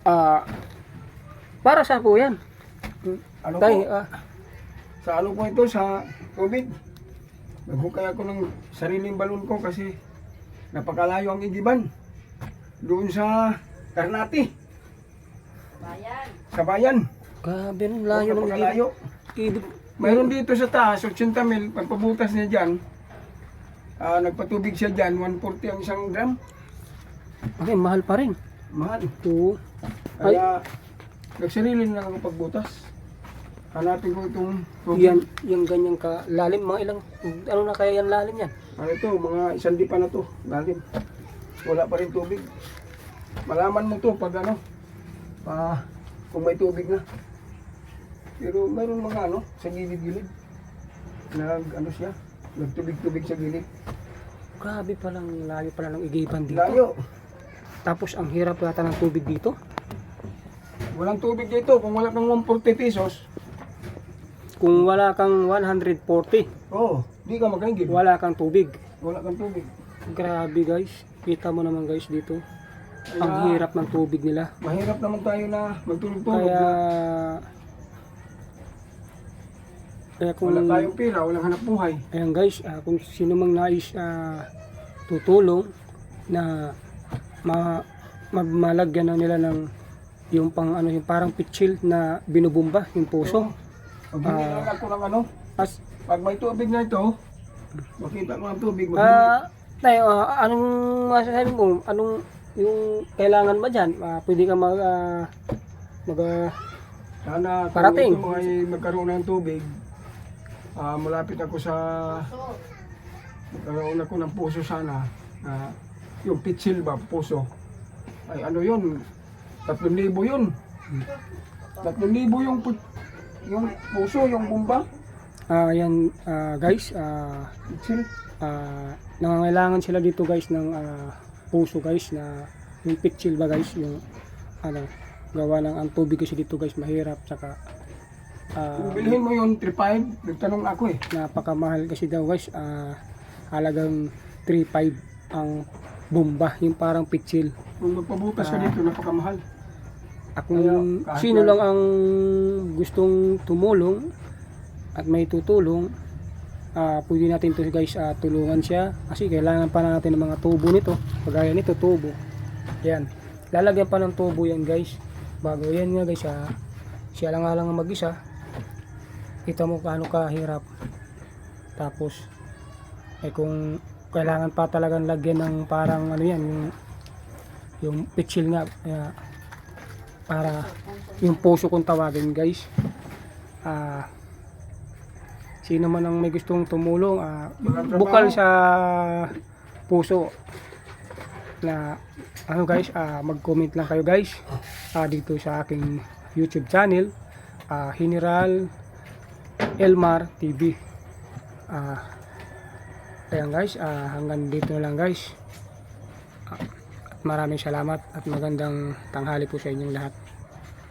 Ah, para saan po yan? Ano Tay, po? Sa ano po ito, sa tubig. Naghukay ako ng sariling balon ko kasi napakalayo ang igiban. Doon sa Karnati. Sa bayan. grabe ng layo ng Napakalayo. ibig. Mayroon dito sa taas, 80 mil, pagpabutas niya dyan, nagpatubig siya dyan, 140 ang isang gram. Okay, mahal pa rin. Mahal. Oo. Kaya, nagsarili na lang ako pagbutas. Hanapin ko itong tubig. Yan, yung ganyang kalalim, mga ilang, ano na kaya yan lalim yan? Ano ito, mga isang dipa na to, lalim. Wala pa rin tubig. Malaman mo to pag ano, kung may tubig na. Pero mayroon mga ano, sa gilid-gilid. Ano siya, nagtubig-tubig sa gilid. Grabe palang layo pala ng igiban dito. Layo. Tapos ang hirap yata ng tubig dito. Walang tubig dito, kung wala kang 140 pesos, Kung wala kang 140, di ka makaingin. wala kang tubig. Wala kang tubig. Grabe guys. Kita mo naman guys dito. Ang Kaya, hirap ng tubig nila. mahirap naman tayo na magtulog-tulog. Kaya kung Wala tayong pera, walang hanap buhay. ayan guys, kung sino mang nais tutulong na malagyan na nila ng yung pang ano yung parang pitchil na binubumba yung puso. Pag hindi lang ako ng ano, pag may tubig na ito, makita ko ng tubig. Tayo, anong masasabi mo? Anong yung kailangan ba dyan? Pwede ka Sana kung parating. ito ay magkaroon ng tubig, malapit ako sa magkaroon ako ng puso sana. Yung pitsil ba, puso. Ay ano yun, 3,000 yun. 3,000 yung puso, yung bomba. Yan guys, Pitsil. nangangailangan sila dito guys ng puso guys na yung pitchil ba guys yung ano gawa lang ang tubig kasi dito guys mahirap saka Kung bilhin mo yung 3,500, nagtanong ako eh. napakamahal kasi daw guys halagang 3,500 ang bomba yung parang pitchil. Kung magpabutas ka dito, napakamahal. Kung Kahit sino na- lang ang gustong tumulong at may tutulong, pwede natin to guys tulungan siya kasi kailangan pa natin ng mga tubo nito. Kagaya nito tubo. Yan. Lalagyan pa ng tubo yan guys. Bago yan nga guys siya lang nga lang ang mag-isa. Kita mo gaano kahirap. Tapos kung kailangan pa talagang lagyan ng parang ano yan yung pitchil nga para yung puso kung tawagin guys. Sino man ang may gustong tumulong bukal sa puso na ano guys mag-comment lang kayo guys dito sa aking YouTube channel General Elmar TV. Ayan guys, hanggang dito na lang guys. Maraming salamat at magandang tanghali po sa inyong lahat.